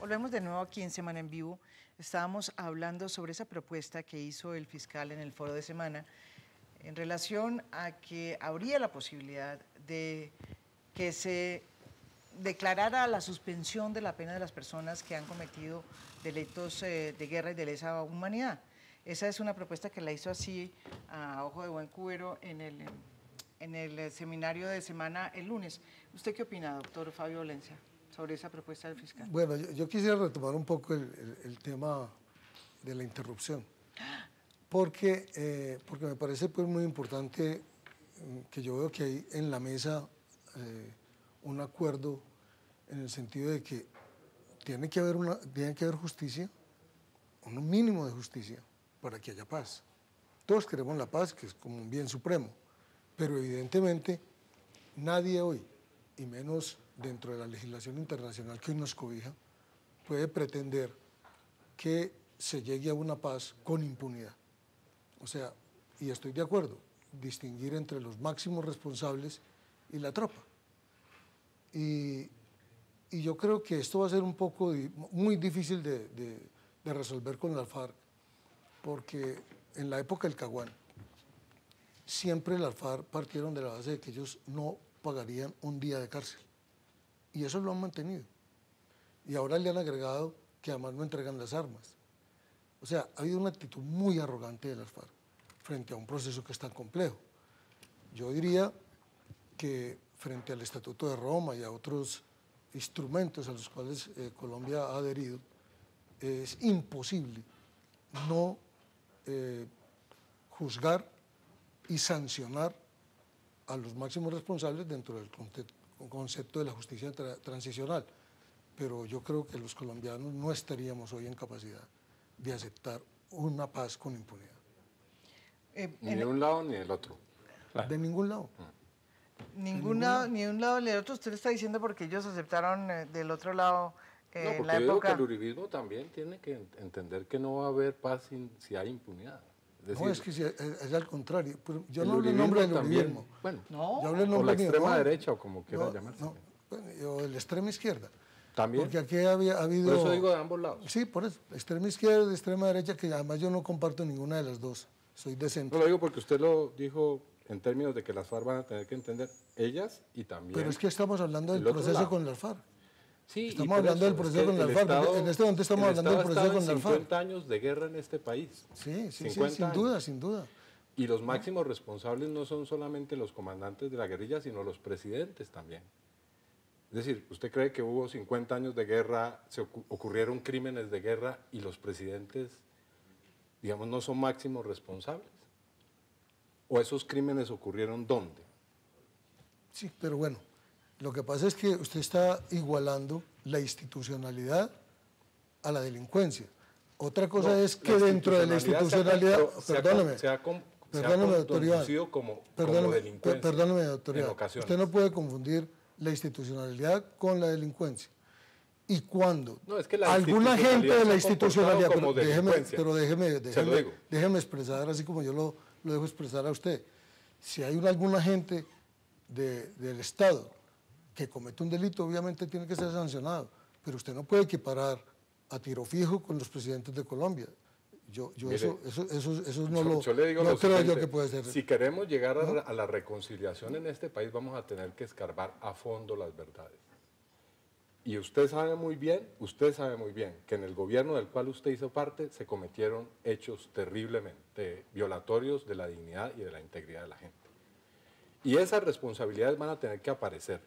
Volvemos de nuevo aquí en Semana en Vivo. Estábamos hablando sobre esa propuesta que hizo el fiscal en el foro de semana en relación a que habría la posibilidad de que se declarara la suspensión de la pena de las personas que han cometido delitos de guerra y de lesa humanidad. Esa es una propuesta que la hizo así a ojo de buen cubero en el seminario de semana el lunes. ¿Usted qué opina, doctor Fabio Valencia, sobre esa propuesta del fiscal? Bueno, yo quisiera retomar un poco el tema de la interrupción, porque me parece pues muy importante que yo veo que hay en la mesa un acuerdo en el sentido de que tiene que haber justicia, un mínimo de justicia para que haya paz. Todos queremos la paz, que es como un bien supremo, pero evidentemente nadie hoy, y menos dentro de la legislación internacional que hoy nos cobija, puede pretender que se llegue a una paz con impunidad. O sea, y estoy de acuerdo, distinguir entre los máximos responsables y la tropa. Y yo creo que esto va a ser un poco muy difícil de resolver con las FARC, porque en la época del Caguán, siempre las FARC partieron de la base de que ellos no pagarían un día de cárcel. Y eso lo han mantenido. Y ahora le han agregado que además no entregan las armas. O sea, ha habido una actitud muy arrogante de las FARC frente a un proceso que es tan complejo. Yo diría que frente al Estatuto de Roma y a otros instrumentos a los cuales Colombia ha adherido, es imposible no juzgar y sancionar a los máximos responsables dentro del concepto de la justicia transicional. Pero yo creo que los colombianos no estaríamos hoy en capacidad de aceptar una paz con impunidad. Ni de un lado ni del otro. De ningún lado. Ni de un lado ni del otro. Usted lo está diciendo porque ellos aceptaron del otro lado No, porque en la yo digo época. que el uribismo también tiene que entender que no va a haber paz si hay impunidad. Es decir, No, es que es al contrario. Yo el no hablo en nombre del también, uribismo. bueno, No. Yo hablo en o nombre la mío, extrema no. derecha o como quieran llamarse. No, o de la extrema izquierda. También. Porque aquí ha habido... Por eso digo de ambos lados. Sí, por eso. Extrema izquierda y extrema derecha, que además yo no comparto ninguna de las dos. Soy de centro. No lo digo porque usted lo dijo en términos de que las FARC van a tener que entender ellas y también... Pero es que estamos hablando del el otro proceso lado. con las FARC. Sí, Estamos hablando del proceso con las FARC. En este momento estamos hablando del proceso con las FARC. 50 años de guerra en este país. Sí, sí, 50 sin años. duda, sin duda. Y los máximos responsables no son solamente los comandantes de la guerrilla, sino los presidentes también. Es decir, ¿usted cree que hubo 50 años de guerra, se ocurrieron crímenes de guerra y los presidentes, digamos, no son máximos responsables? ¿O esos crímenes ocurrieron dónde? Sí, pero bueno, lo que pasa es que usted está igualando la institucionalidad a la delincuencia. Otra cosa es que dentro de la institucionalidad, perdóneme, doctor Iván, como perdóneme, delincuencia doctor en Iván, ocasiones. usted no puede confundir la institucionalidad con la delincuencia. Y cuando No, es que la alguna gente de la institucionalidad, como déjeme expresar así como yo lo dejo expresar a usted. Si hay alguna gente del Estado que comete un delito, obviamente tiene que ser sancionado, pero usted no puede equiparar a tiro fijo con los presidentes de Colombia. Mire, eso no lo creo yo que puede ser. Si queremos llegar a la reconciliación en este país, vamos a tener que escarbar a fondo las verdades. Y usted sabe muy bien que en el gobierno del cual usted hizo parte se cometieron hechos terriblemente violatorios de la dignidad y de la integridad de la gente. Y esas responsabilidades van a tener que aparecer.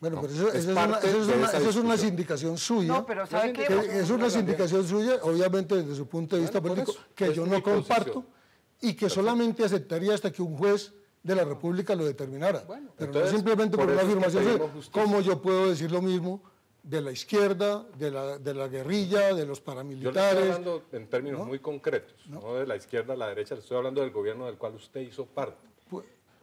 Bueno, ¿no? pero eso es una sindicación suya. No, pero ¿sabe qué? Es una sindicación suya, obviamente desde su punto de vista político, que yo no comparto y que solamente aceptaría hasta que un juez de la República lo determinara. Bueno, pero entonces, no simplemente por una afirmación. Es como yo puedo decir lo mismo de la izquierda, de la guerrilla, de los paramilitares. Yo le estoy hablando en términos muy concretos, no de la izquierda a la derecha, le estoy hablando del gobierno del cual usted hizo parte.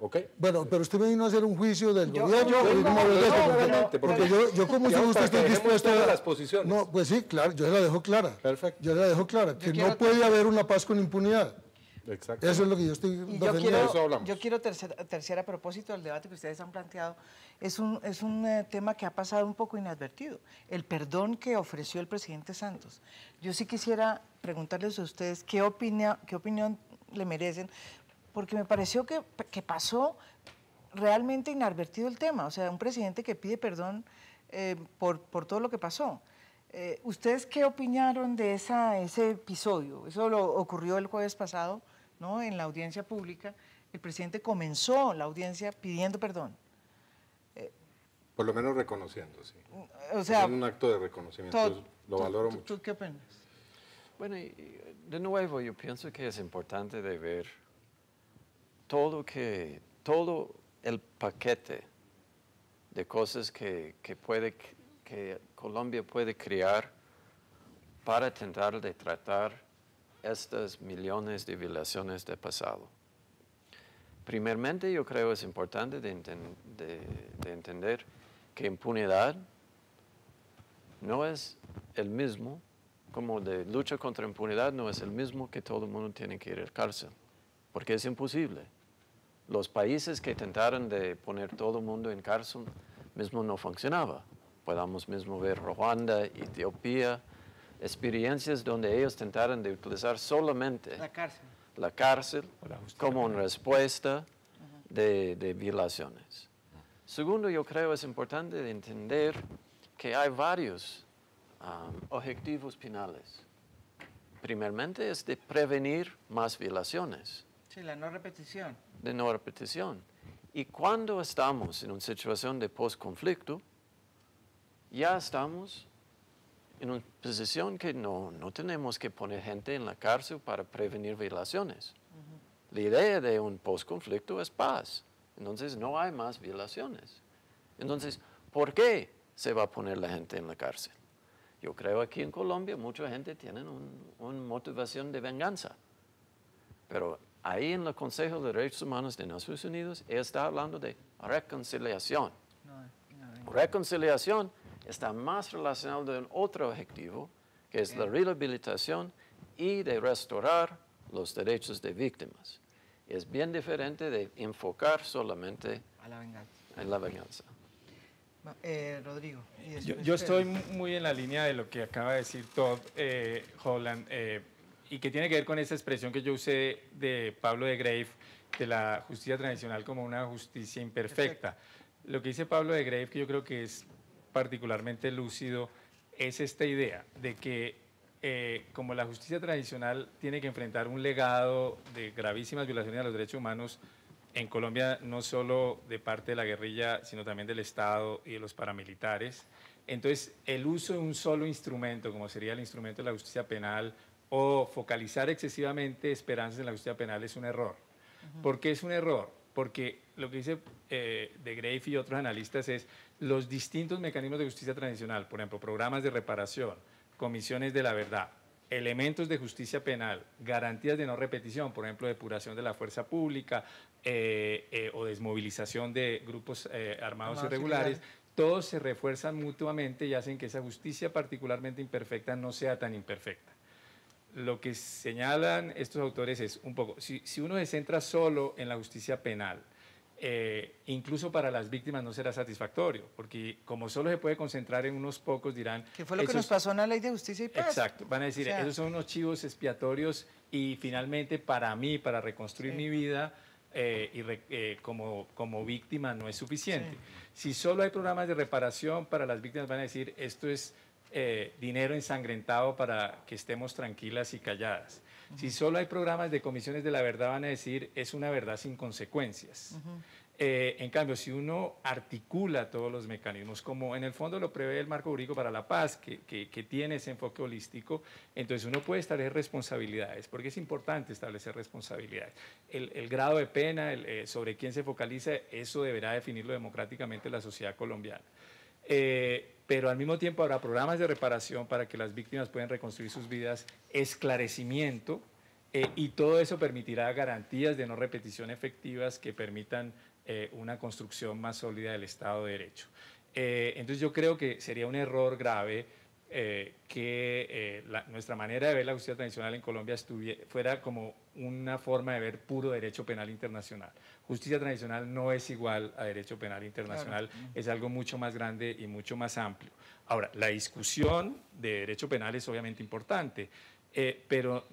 ¿Okay? Bueno, pero usted me vino a hacer un juicio del gobierno. Porque yo como si usted esté dispuesto a las posiciones. No, pues sí, claro, yo se la dejo clara. Perfecto. Yo se la dejo clara, que no puede haber una paz con impunidad. Exacto. Eso es lo que yo estoy Y defendiendo. de eso hablamos. yo quiero tercer a propósito del debate que ustedes han planteado, es un tema que ha pasado un poco inadvertido, el perdón que ofreció el presidente Santos. Yo sí quisiera preguntarles a ustedes qué opinión le merecen, porque me pareció que pasó realmente inadvertido el tema, o sea, un presidente que pide perdón por todo lo que pasó. ¿Ustedes qué opinaron de ese episodio? Eso ocurrió el jueves pasado, ¿no? En la audiencia pública. El presidente comenzó la audiencia pidiendo perdón. Por lo menos reconociendo, sí. O sea, Es un acto de reconocimiento, lo valoro mucho. ¿Tú qué opinas? Bueno, y de nuevo, yo pienso que es importante de ver todo el paquete de cosas que Colombia puede crear para tratar de tratar estas millones de violaciones del pasado. Primeramente, yo creo que es importante de entender que impunidad no es el mismo, como de lucha contra impunidad no es el mismo que todo el mundo tiene que ir a la cárcel, porque es imposible. Los países que intentaron de poner todo el mundo en cárcel mismo no funcionaba. Podamos mismo ver Ruanda, Etiopía, experiencias donde ellos intentaron de utilizar solamente la cárcel como una respuesta de violaciones. Segundo, yo creo es importante de entender que hay varios objetivos penales. Primeramente es de prevenir más violaciones. Sí, la no repetición. De no repetición. Y cuando estamos en una situación de post-conflicto, ya estamos en una posición que no tenemos que poner gente en la cárcel para prevenir violaciones. La idea de un post-conflicto es paz. Entonces no hay más violaciones. Entonces, ¿por qué se va a poner la gente en la cárcel? Yo creo aquí en Colombia mucha gente tiene una motivación de venganza. Pero ahí en el Consejo de Derechos Humanos de Naciones Unidas está hablando de reconciliación. Reconciliación está más relacionado con otro objetivo, que es la rehabilitación y de restaurar los derechos de víctimas. Es bien diferente de enfocar solamente en la venganza. Rodrigo. Yo estoy muy en la línea de lo que acaba de decir Todd Holland, y que tiene que ver con esa expresión que yo usé de Pablo de Grave, de la justicia tradicional como una justicia imperfecta. Lo que dice Pablo de Grave, que yo creo que es particularmente lúcido, es esta idea de que como la justicia tradicional tiene que enfrentar un legado de gravísimas violaciones a los derechos humanos en Colombia, no solo de parte de la guerrilla, sino también del Estado y de los paramilitares. Entonces, el uso de un solo instrumento, como sería el instrumento de la justicia penal, o focalizar excesivamente esperanzas en la justicia penal es un error. ¿Por qué es un error? Porque lo que dice de Grave y otros analistas es los distintos mecanismos de justicia tradicional, por ejemplo, programas de reparación, comisiones de la verdad, elementos de justicia penal, garantías de no repetición, por ejemplo, depuración de la fuerza pública o desmovilización de grupos armados irregulares, todos se refuerzan mutuamente y hacen que esa justicia particularmente imperfecta no sea tan imperfecta. Lo que señalan estos autores es un poco, si uno se centra solo en la justicia penal, incluso para las víctimas no será satisfactorio, porque como solo se puede concentrar en unos pocos, dirán... ¿Qué fue lo que nos pasó en la Ley de Justicia y Paz? Exacto, van a decir, esos son unos chivos expiatorios y finalmente para mí, para reconstruir mi vida como víctima no es suficiente. Si solo hay programas de reparación para las víctimas, van a decir, esto es dinero ensangrentado para que estemos tranquilas y calladas. Si solo hay programas de comisiones de la verdad, van a decir, es una verdad sin consecuencias. En cambio, si uno articula todos los mecanismos, como en el fondo lo prevé el Marco Jurídico para la Paz, que tiene ese enfoque holístico, entonces uno puede establecer responsabilidades, porque es importante establecer responsabilidades. El grado de pena, sobre quién se focaliza, eso deberá definirlo democráticamente la sociedad colombiana. Pero al mismo tiempo habrá programas de reparación para que las víctimas puedan reconstruir sus vidas, esclarecimiento, y todo eso permitirá garantías de no repetición efectivas que permitan una construcción más sólida del Estado de Derecho. Entonces yo creo que sería un error grave nuestra manera de ver la justicia transicional en Colombia fuera como una forma de ver puro derecho penal internacional. Justicia transicional no es igual a derecho penal internacional, claro. Es algo mucho más grande y mucho más amplio. Ahora, la discusión de derecho penal es obviamente importante, pero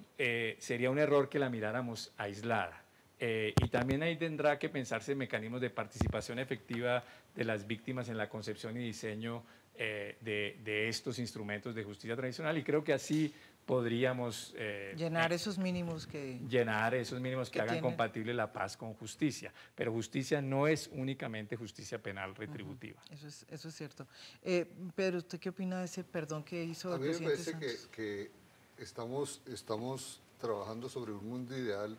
sería un error que la miráramos aislada. Y también ahí tendrá que pensarse en mecanismos de participación efectiva de las víctimas en la concepción y diseño de estos instrumentos de justicia tradicional, y creo que así podríamos llenar esos mínimos que hagan compatible la paz con justicia. Pero justicia no es únicamente justicia penal retributiva. Eso es cierto. Pedro, ¿usted qué opina de ese perdón que hizo el presidente Santos? A mí me parece que estamos trabajando sobre un mundo ideal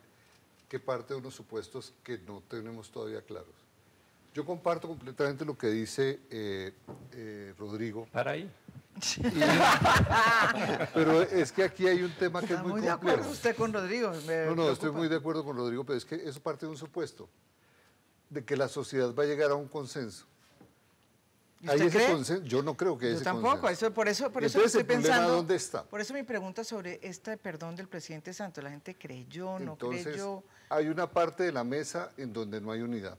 que parte de unos supuestos que no tenemos todavía claros. Yo comparto completamente lo que dice Rodrigo. Para ahí. Pero es que aquí hay un tema que es muy complejo. ¿Está muy de acuerdo usted con Rodrigo? No, estoy muy de acuerdo con Rodrigo, pero es que eso parte de un supuesto, de que la sociedad va a llegar a un consenso. ¿Usted cree? Consenso, yo no creo que haya ese consenso. Yo tampoco, por eso Entonces, estoy pensando. ¿Dónde está? Por eso mi pregunta sobre este perdón del presidente Santos. ¿La gente creyó, no creyó? Hay una parte de la mesa en donde no hay unidad.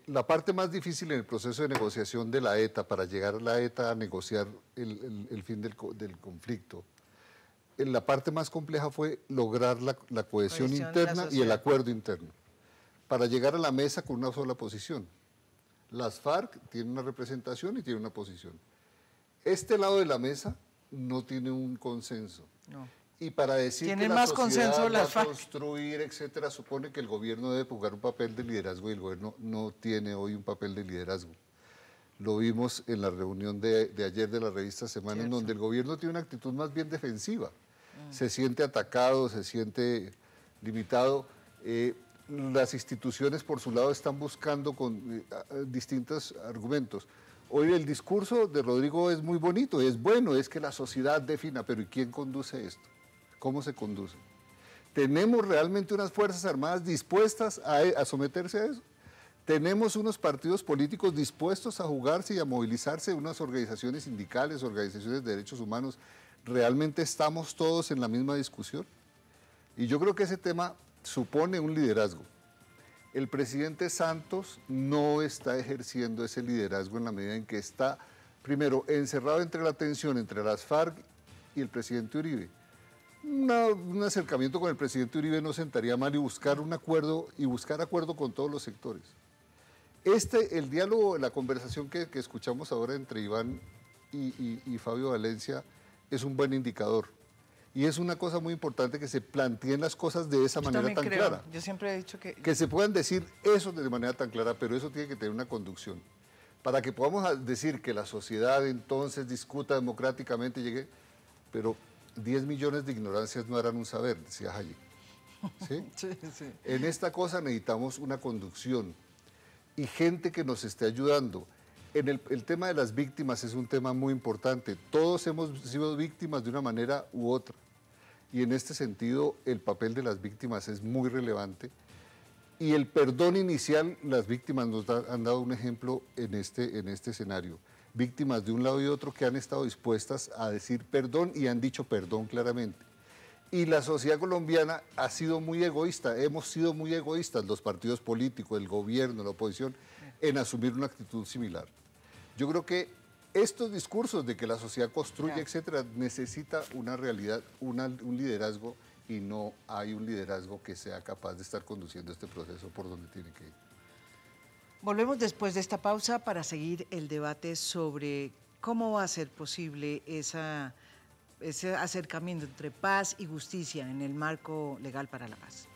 La parte más difícil en el proceso de negociación de la ETA, para llegar a la ETA a negociar el fin del conflicto, la parte más compleja fue lograr la cohesión interna y el acuerdo interno, para llegar a la mesa con una sola posición. Las FARC tienen una representación y tienen una posición. Este lado de la mesa no tiene un consenso. No. Y para decir que la sociedad va a construir, etcétera, supone que el gobierno debe jugar un papel de liderazgo, y el gobierno no tiene hoy un papel de liderazgo. Lo vimos en la reunión de ayer de la revista Semana, en donde el gobierno tiene una actitud más bien defensiva. Se siente atacado, se siente limitado. Las instituciones, por su lado, están buscando con distintos argumentos. Hoy el discurso de Rodrigo es muy bonito, es bueno, es que la sociedad defina, pero ¿y quién conduce esto? ¿Cómo se conduce? ¿Tenemos realmente unas Fuerzas Armadas dispuestas a someterse a eso? ¿Tenemos unos partidos políticos dispuestos a jugarse y a movilizarse, unas organizaciones sindicales, organizaciones de derechos humanos? ¿Realmente estamos todos en la misma discusión? Y yo creo que ese tema supone un liderazgo. El presidente Santos no está ejerciendo ese liderazgo en la medida en que está, primero, encerrado entre la tensión entre las FARC y el presidente Uribe. Un acercamiento con el presidente Uribe no sentaría mal, y buscar un acuerdo, y buscar acuerdo con todos los sectores. El diálogo, la conversación que escuchamos ahora entre Iván y Fabio Valencia es un buen indicador. Y es una cosa muy importante que se planteen las cosas de esa manera tan clara. Yo siempre he dicho que se puedan decir eso de manera tan clara, pero eso tiene que tener una conducción. Para que podamos decir que la sociedad entonces discuta democráticamente y llegue, pero 10 millones de ignorancias no harán un saber, decía Hayek. ¿Sí? Sí. En esta cosa necesitamos una conducción y gente que nos esté ayudando. El tema de las víctimas es un tema muy importante. Todos hemos sido víctimas de una manera u otra. Y en este sentido, el papel de las víctimas es muy relevante. Y el perdón inicial, las víctimas nos han dado un ejemplo en este escenario. Víctimas de un lado y otro que han estado dispuestas a decir perdón y han dicho perdón claramente. Y la sociedad colombiana ha sido muy egoísta, hemos sido muy egoístas, los partidos políticos, el gobierno, la oposición, en asumir una actitud similar. Yo creo que estos discursos de que la sociedad construye, etcétera, necesita una realidad, un liderazgo, y no hay un liderazgo que sea capaz de estar conduciendo este proceso por donde tiene que ir. Volvemos después de esta pausa para seguir el debate sobre cómo va a ser posible ese acercamiento entre paz y justicia en el marco legal para la paz.